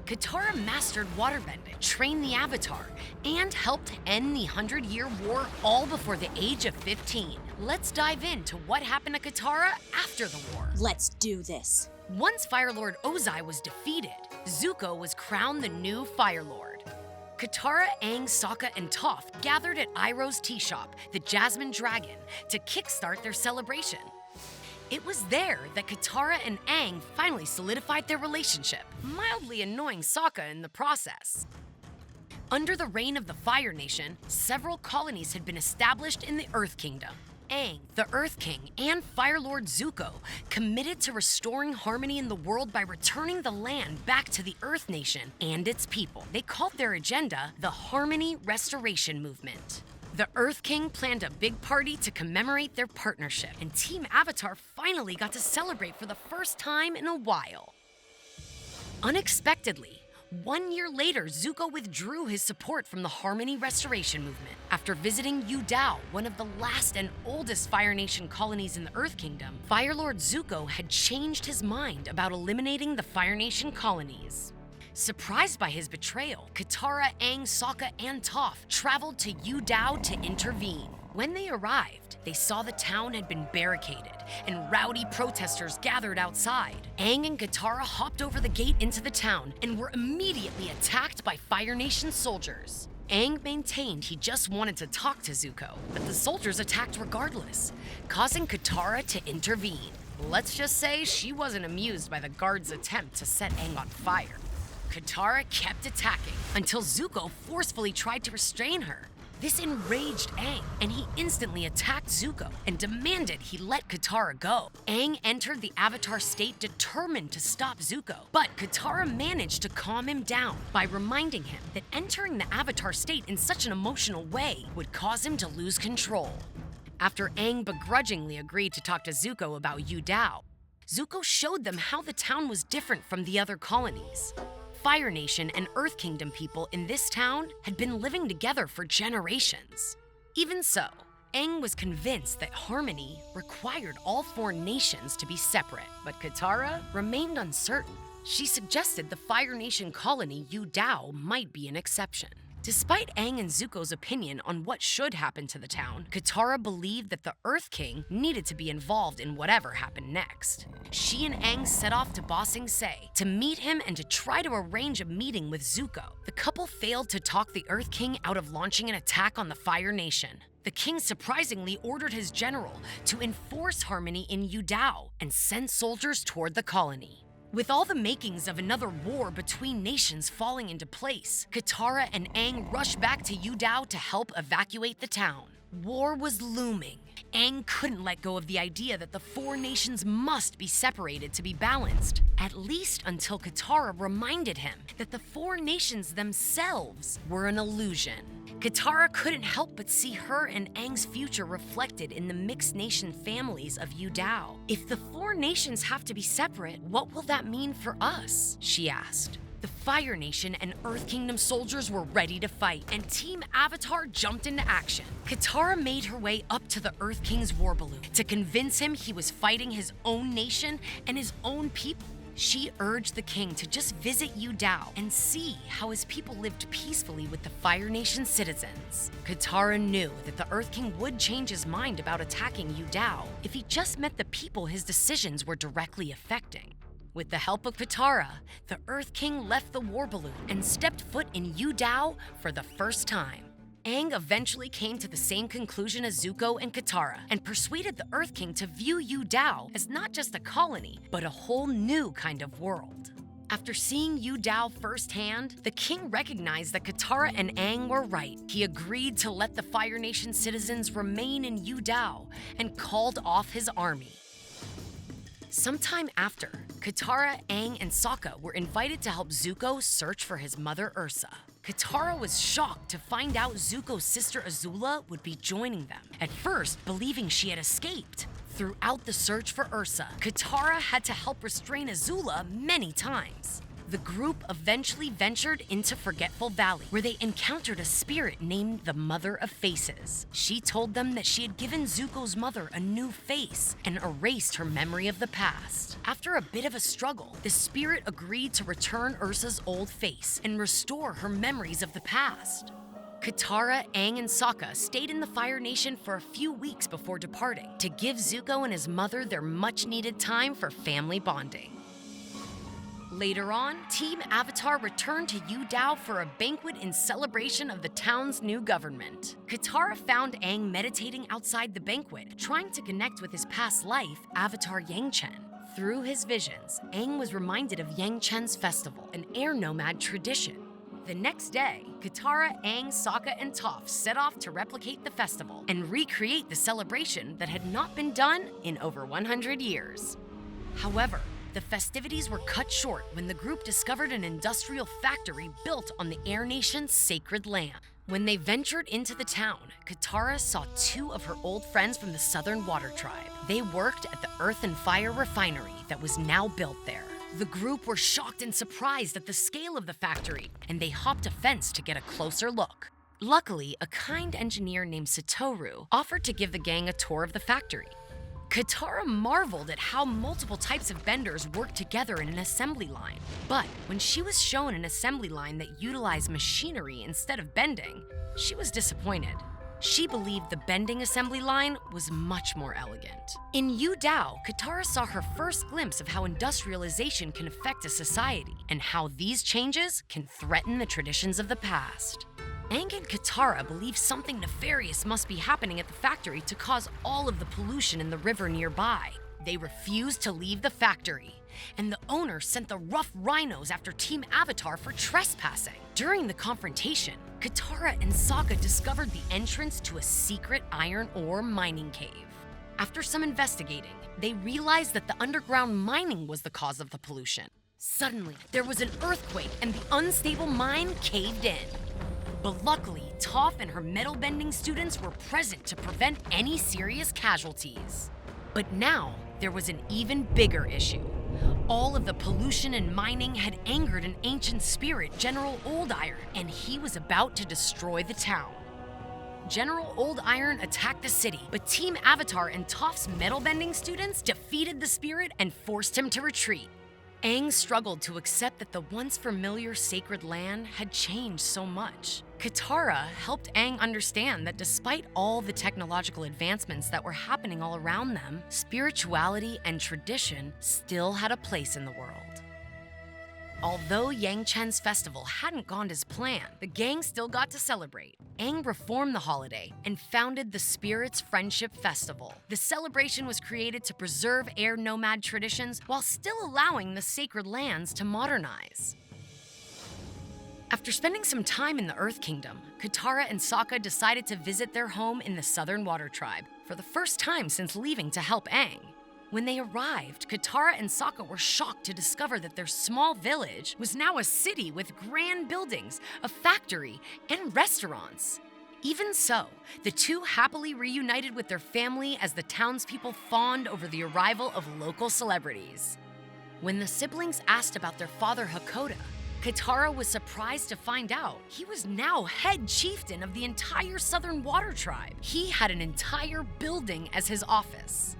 Katara mastered waterbending, trained the Avatar, and helped end the 100-Year War all before the age of 15. Let's dive into what happened to Katara after the war. Let's do this. Once Fire Lord Ozai was defeated, Zuko was crowned the new Fire Lord. Katara, Aang, Sokka, and Toph gathered at Iroh's tea shop, the Jasmine Dragon, to kickstart their celebration. It was there that Katara and Aang finally solidified their relationship, mildly annoying Sokka in the process. Under the reign of the Fire Nation, several colonies had been established in the Earth Kingdom. Aang, the Earth King, and Fire Lord Zuko committed to restoring harmony in the world by returning the land back to the Earth Nation and its people. They called their agenda the Harmony Restoration Movement. The Earth King planned a big party to commemorate their partnership, and Team Avatar finally got to celebrate for the first time in a while. Unexpectedly, 1 year later, Zuko withdrew his support from the Harmony Restoration Movement. After visiting Yu Dao, one of the last and oldest Fire Nation colonies in the Earth Kingdom, Fire Lord Zuko had changed his mind about eliminating the Fire Nation colonies. Surprised by his betrayal, Katara, Aang, Sokka, and Toph traveled to Yu Dao to intervene. When they arrived, they saw the town had been barricaded and rowdy protesters gathered outside. Aang and Katara hopped over the gate into the town and were immediately attacked by Fire Nation soldiers. Aang maintained he just wanted to talk to Zuko, but the soldiers attacked regardless, causing Katara to intervene. Let's just say she wasn't amused by the guards' attempt to set Aang on fire. Katara kept attacking until Zuko forcefully tried to restrain her. This enraged Aang, and he instantly attacked Zuko and demanded he let Katara go. Aang entered the Avatar state determined to stop Zuko, but Katara managed to calm him down by reminding him that entering the Avatar state in such an emotional way would cause him to lose control. After Aang begrudgingly agreed to talk to Zuko about Yu Dao, Zuko showed them how the town was different from the other colonies. Fire Nation and Earth Kingdom people in this town had been living together for generations. Even so, Aang was convinced that harmony required all four nations to be separate, but Katara remained uncertain. She suggested the Fire Nation colony Yu Dao might be an exception. Despite Aang and Zuko's opinion on what should happen to the town, Katara believed that the Earth King needed to be involved in whatever happened next. She and Aang set off to Ba Sing Se to meet him and to try to arrange a meeting with Zuko. The couple failed to talk the Earth King out of launching an attack on the Fire Nation. The king surprisingly ordered his general to enforce harmony in Yu Dao and send soldiers toward the colony. With all the makings of another war between nations falling into place, Katara and Aang rushed back to Yu Dao to help evacuate the town. War was looming. Aang couldn't let go of the idea that the four nations must be separated to be balanced, at least until Katara reminded him that the four nations themselves were an illusion. Katara couldn't help but see her and Aang's future reflected in the mixed nation families of Yu Dao. If the four nations have to be separate, what will that mean for us? She asked. The Fire Nation and Earth Kingdom soldiers were ready to fight, and Team Avatar jumped into action. Katara made her way up to the Earth King's war balloon to convince him he was fighting his own nation and his own people. She urged the king to just visit Yu Dao and see how his people lived peacefully with the Fire Nation citizens. Katara knew that the Earth King would change his mind about attacking Yu Dao if he just met the people his decisions were directly affecting. With the help of Katara, the Earth King left the war balloon and stepped foot in Yu Dao for the first time. Aang eventually came to the same conclusion as Zuko and Katara and persuaded the Earth King to view Yu Dao as not just a colony, but a whole new kind of world. After seeing Yu Dao firsthand, the king recognized that Katara and Aang were right. He agreed to let the Fire Nation citizens remain in Yu Dao and called off his army. Sometime after, Katara, Aang, and Sokka were invited to help Zuko search for his mother Ursa. Katara was shocked to find out Zuko's sister Azula would be joining them, at first believing she had escaped. Throughout the search for Ursa, Katara had to help restrain Azula many times. The group eventually ventured into Forgetful Valley, where they encountered a spirit named the Mother of Faces. She told them that she had given Zuko's mother a new face and erased her memory of the past. After a bit of a struggle, the spirit agreed to return Ursa's old face and restore her memories of the past. Katara, Aang, and Sokka stayed in the Fire Nation for a few weeks before departing to give Zuko and his mother their much-needed time for family bonding. Later on, Team Avatar returned to Yu Dao for a banquet in celebration of the town's new government. Katara found Aang meditating outside the banquet, trying to connect with his past life, Avatar Yang Chen. Through his visions, Aang was reminded of Yang Chen's festival, an air nomad tradition. The next day, Katara, Aang, Sokka, and Toph set off to replicate the festival and recreate the celebration that had not been done in over 100 years. However, the festivities were cut short when the group discovered an industrial factory built on the Air Nation's sacred land. When they ventured into the town, Katara saw two of her old friends from the Southern Water Tribe. They worked at the Earth and Fire refinery that was now built there. The group were shocked and surprised at the scale of the factory, and they hopped a fence to get a closer look. Luckily, a kind engineer named Satoru offered to give the gang a tour of the factory. Katara marveled at how multiple types of benders work together in an assembly line. But when she was shown an assembly line that utilized machinery instead of bending, she was disappointed. She believed the bending assembly line was much more elegant. In Yu Dao, Katara saw her first glimpse of how industrialization can affect a society and how these changes can threaten the traditions of the past. Aang and Katara believe something nefarious must be happening at the factory to cause all of the pollution in the river nearby. They refused to leave the factory, and the owner sent the rough rhinos after Team Avatar for trespassing. During the confrontation, Katara and Sokka discovered the entrance to a secret iron ore mining cave. After some investigating, they realized that the underground mining was the cause of the pollution. Suddenly, there was an earthquake and the unstable mine caved in. But luckily, Toph and her metal-bending students were present to prevent any serious casualties. But now, there was an even bigger issue. All of the pollution and mining had angered an ancient spirit, General Old Iron, and he was about to destroy the town. General Old Iron attacked the city, but Team Avatar and Toph's metal-bending students defeated the spirit and forced him to retreat. Aang struggled to accept that the once familiar sacred land had changed so much. Katara helped Aang understand that despite all the technological advancements that were happening all around them, spirituality and tradition still had a place in the world. Although Yang Chen's festival hadn't gone as planned, the gang still got to celebrate. Aang reformed the holiday and founded the Spirits Friendship Festival. The celebration was created to preserve air nomad traditions while still allowing the sacred lands to modernize. After spending some time in the Earth Kingdom, Katara and Sokka decided to visit their home in the Southern Water Tribe for the first time since leaving to help Aang. When they arrived, Katara and Sokka were shocked to discover that their small village was now a city with grand buildings, a factory, and restaurants. Even so, the two happily reunited with their family as the townspeople fawned over the arrival of local celebrities. When the siblings asked about their father Hakoda, Katara was surprised to find out he was now head chieftain of the entire Southern Water Tribe. He had an entire building as his office.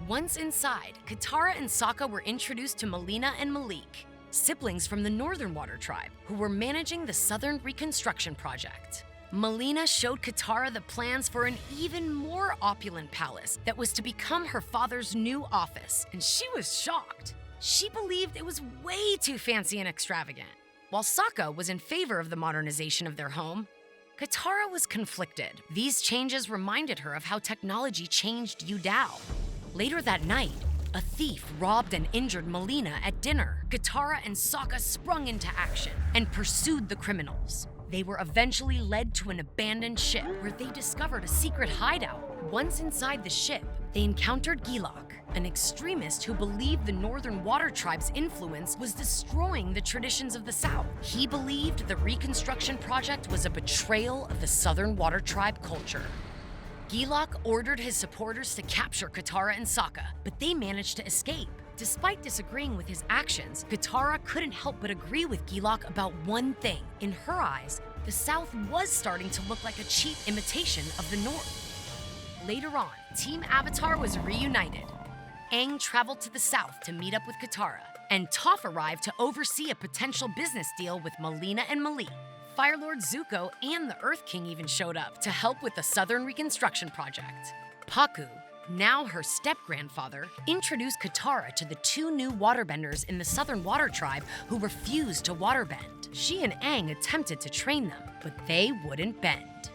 Once inside, Katara and Sokka were introduced to Melina and Malik, siblings from the Northern Water Tribe, who were managing the Southern Reconstruction Project. Melina showed Katara the plans for an even more opulent palace that was to become her father's new office, and she was shocked. She believed it was way too fancy and extravagant. While Sokka was in favor of the modernization of their home, Katara was conflicted. These changes reminded her of how technology changed Yu Dao. Later that night, a thief robbed and injured Melina at dinner. Katara and Sokka sprung into action and pursued the criminals. They were eventually led to an abandoned ship where they discovered a secret hideout. Once inside the ship, they encountered Gilok, an extremist who believed the Northern Water Tribe's influence was destroying the traditions of the South. He believed the Reconstruction Project was a betrayal of the Southern Water Tribe culture. Gilok ordered his supporters to capture Katara and Sokka, but they managed to escape. Despite disagreeing with his actions, Katara couldn't help but agree with Gilok about one thing. In her eyes, the South was starting to look like a cheap imitation of the North. Later on, Team Avatar was reunited. Aang traveled to the South to meet up with Katara, and Toph arrived to oversee a potential business deal with Melina and Mali. Fire Lord Zuko and the Earth King even showed up to help with the Southern Reconstruction Project. Pakku, now her step-grandfather, introduced Katara to the two new waterbenders in the Southern Water Tribe who refused to waterbend. She and Aang attempted to train them, but they wouldn't bend.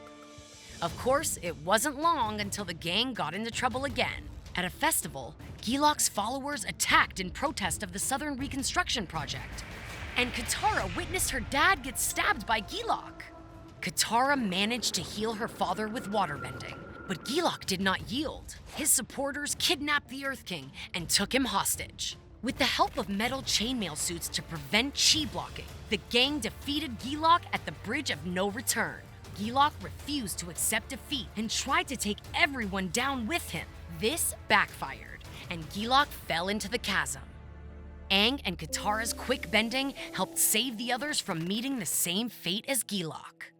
Of course, it wasn't long until the gang got into trouble again. At a festival, Gilok's followers attacked in protest of the Southern Reconstruction Project, and Katara witnessed her dad get stabbed by Gilok. Katara managed to heal her father with waterbending, but Gilok did not yield. His supporters kidnapped the Earth King and took him hostage. With the help of metal chainmail suits to prevent chi blocking, the gang defeated Gilok at the Bridge of No Return. Gilok refused to accept defeat and tried to take everyone down with him. This backfired, and Gilok fell into the chasm. Aang and Katara's quick bending helped save the others from meeting the same fate as Gilok.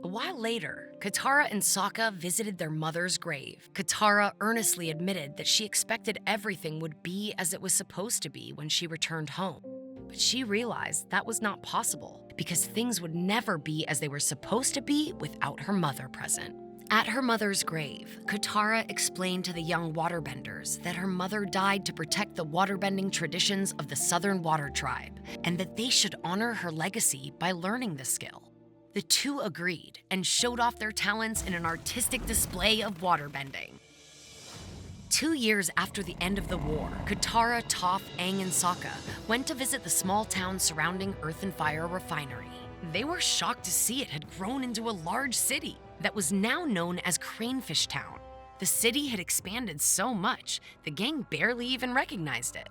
A while later, Katara and Sokka visited their mother's grave. Katara earnestly admitted that she expected everything would be as it was supposed to be when she returned home. But she realized that was not possible because things would never be as they were supposed to be without her mother present. At her mother's grave, Katara explained to the young waterbenders that her mother died to protect the waterbending traditions of the Southern Water Tribe and that they should honor her legacy by learning the skill. The two agreed and showed off their talents in an artistic display of waterbending. 2 years after the end of the war, Katara, Toph, Aang, and Sokka went to visit the small town surrounding Earth and Fire Refinery. They were shocked to see it had grown into a large city that was now known as Cranefish Town. The city had expanded so much, the gang barely even recognized it.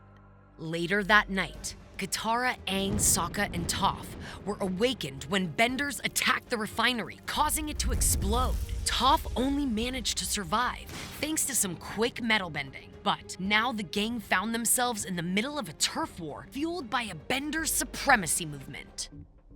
Later that night, Katara, Aang, Sokka, and Toph were awakened when benders attacked the refinery, causing it to explode. Toph only managed to survive thanks to some quick metal bending. But now the gang found themselves in the middle of a turf war fueled by a bender supremacy movement.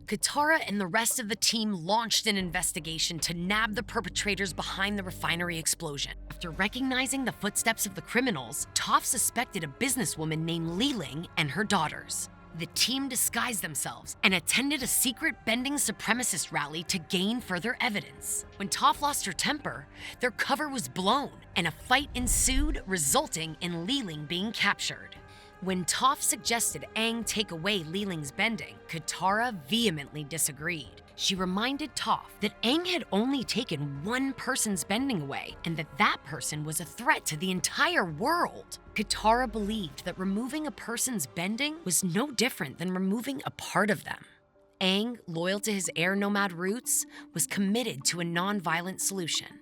Katara and the rest of the team launched an investigation to nab the perpetrators behind the refinery explosion. After recognizing the footsteps of the criminals, Toph suspected a businesswoman named Li Ling and her daughters. The team disguised themselves and attended a secret bending supremacist rally to gain further evidence. When Toph lost her temper, their cover was blown and a fight ensued, resulting in Li Ling being captured. When Toph suggested Aang take away Li Ling's bending, Katara vehemently disagreed. She reminded Toph that Aang had only taken one person's bending away and that that person was a threat to the entire world. Katara believed that removing a person's bending was no different than removing a part of them. Aang, loyal to his air nomad roots, was committed to a non-violent solution.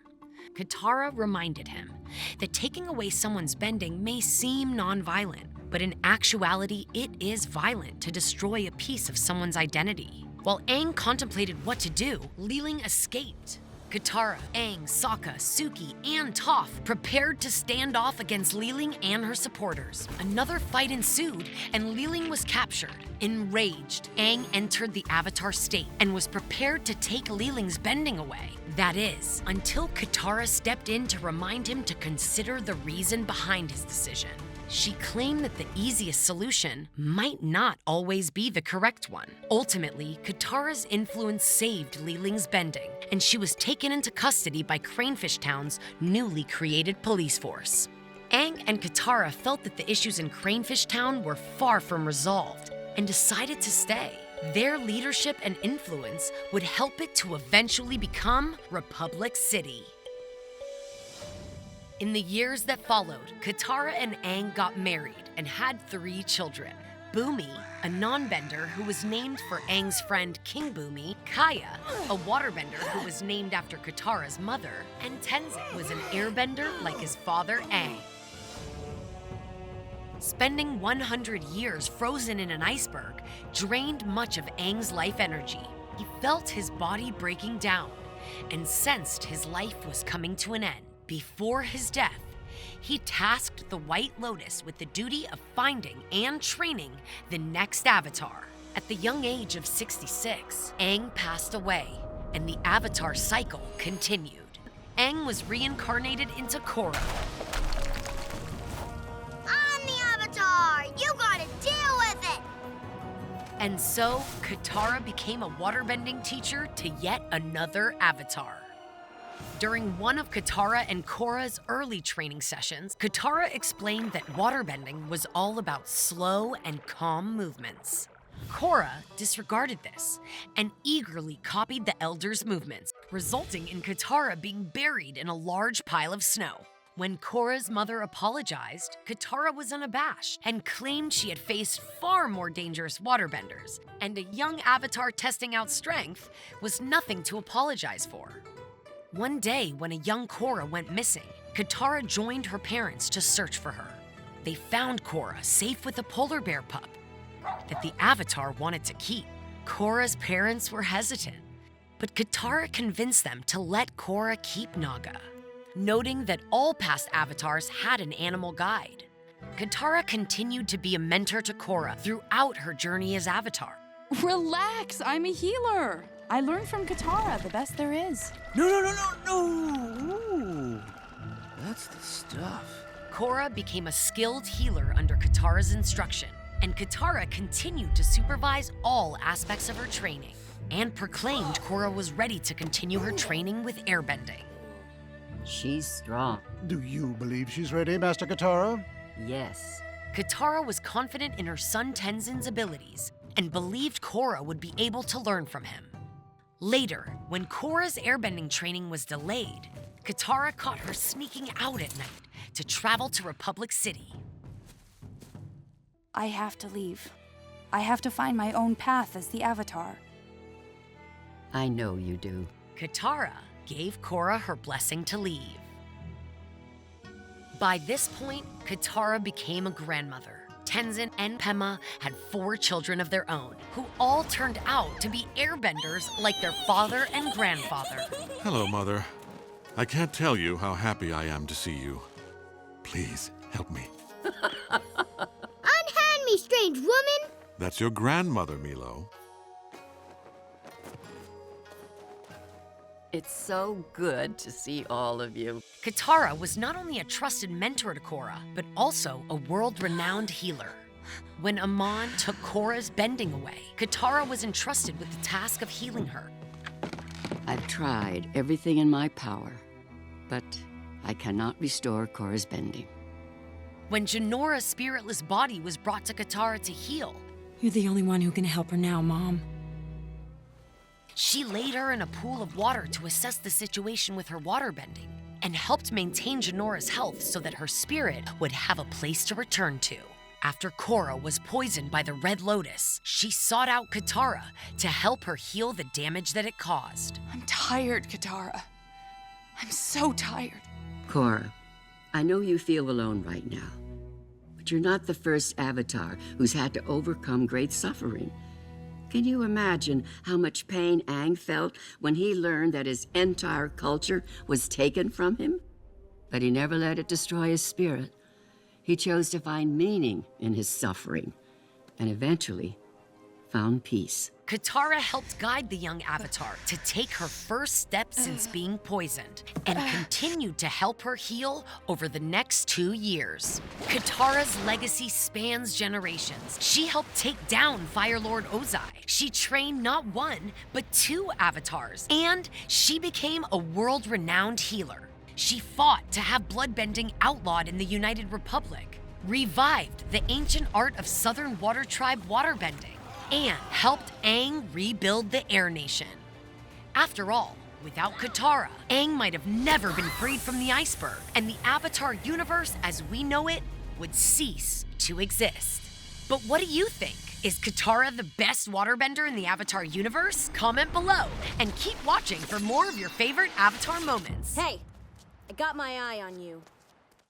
Katara reminded him that taking away someone's bending may seem non-violent, but in actuality, it is violent to destroy a piece of someone's identity. While Aang contemplated what to do, Li Ling escaped. Katara, Aang, Sokka, Suki, and Toph prepared to stand off against Li Ling and her supporters. Another fight ensued, and Li Ling was captured. Enraged, Aang entered the Avatar state and was prepared to take Li Ling's bending away. That is, until Katara stepped in to remind him to consider the reason behind his decision. She claimed that the easiest solution might not always be the correct one. Ultimately, Katara's influence saved Li Ling's bending, and she was taken into custody by Cranefish Town's newly created police force. Aang and Katara felt that the issues in Cranefish Town were far from resolved and decided to stay. Their leadership and influence would help it to eventually become Republic City. In the years that followed, Katara and Aang got married and had 3 children. Bumi, a non-bender who was named for Aang's friend King Bumi, Kaya, a waterbender who was named after Katara's mother, and Tenzin, who was an airbender like his father Aang. Spending 100 years frozen in an iceberg drained much of Aang's life energy. He felt his body breaking down and sensed his life was coming to an end. Before his death, he tasked the White Lotus with the duty of finding and training the next Avatar. At the young age of 66, Aang passed away, and the Avatar cycle continued. Aang was reincarnated into Korra. I'm the Avatar! You gotta deal with it! And so, Katara became a waterbending teacher to yet another Avatar. During one of Katara and Korra's early training sessions, Katara explained that waterbending was all about slow and calm movements. Korra disregarded this and eagerly copied the elders' movements, resulting in Katara being buried in a large pile of snow. When Korra's mother apologized, Katara was unabashed and claimed she had faced far more dangerous waterbenders, and a young Avatar testing out strength was nothing to apologize for. One day, when a young Korra went missing, Katara joined her parents to search for her. They found Korra safe with a polar bear pup that the Avatar wanted to keep. Korra's parents were hesitant, but Katara convinced them to let Korra keep Naga, noting that all past Avatars had an animal guide. Katara continued to be a mentor to Korra throughout her journey as Avatar. Relax, I'm a healer. I learned from Katara the best there is. No. That's the stuff. Korra became a skilled healer under Katara's instruction, and Katara continued to supervise all aspects of her training and proclaimed Korra was ready to continue her training with airbending. She's strong. Do you believe she's ready, Master Katara? Yes. Katara was confident in her son Tenzin's abilities and believed Korra would be able to learn from him. Later, when Korra's airbending training was delayed, Katara caught her sneaking out at night to travel to Republic City. I have to leave. I have to find my own path as the Avatar. I know you do. Katara gave Korra her blessing to leave. By this point, Katara became a grandmother. Tenzin and Pema had 4 children of their own, who all turned out to be airbenders like their father and grandfather. Hello, Mother. I can't tell you how happy I am to see you. Please, help me. Unhand me, strange woman! That's your grandmother, Milo. It's so good to see all of you. Katara was not only a trusted mentor to Korra, but also a world-renowned healer. When Amon took Korra's bending away, Katara was entrusted with the task of healing her. I've tried everything in my power, but I cannot restore Korra's bending. When Janora's spiritless body was brought to Katara to heal, You're the only one who can help her now, Mom. she laid her in a pool of water to assess the situation with her waterbending and helped maintain Janora's health so that her spirit would have a place to return to. After Korra was poisoned by the Red Lotus, she sought out Katara to help her heal the damage that it caused. I'm tired, Katara. I'm so tired. Korra, I know you feel alone right now, but you're not the first Avatar who's had to overcome great suffering. Can you imagine how much pain Aang felt when he learned that his entire culture was taken from him? But he never let it destroy his spirit. He chose to find meaning in his suffering, and eventually found peace. Katara helped guide the young Avatar to take her first step since being poisoned and continued to help her heal over the next 2 years. Katara's legacy spans generations. She helped take down Fire Lord Ozai. She trained not 1, but 2 Avatars, and she became a world-renowned healer. She fought to have bloodbending outlawed in the United Republic, revived the ancient art of Southern Water Tribe waterbending, and helped Aang rebuild the Air Nation. After all, without Katara, Aang might have never been freed from the iceberg, and the Avatar universe as we know it would cease to exist. But what do you think? Is Katara the best waterbender in the Avatar universe? Comment below, and keep watching for more of your favorite Avatar moments. Hey, I got my eye on you.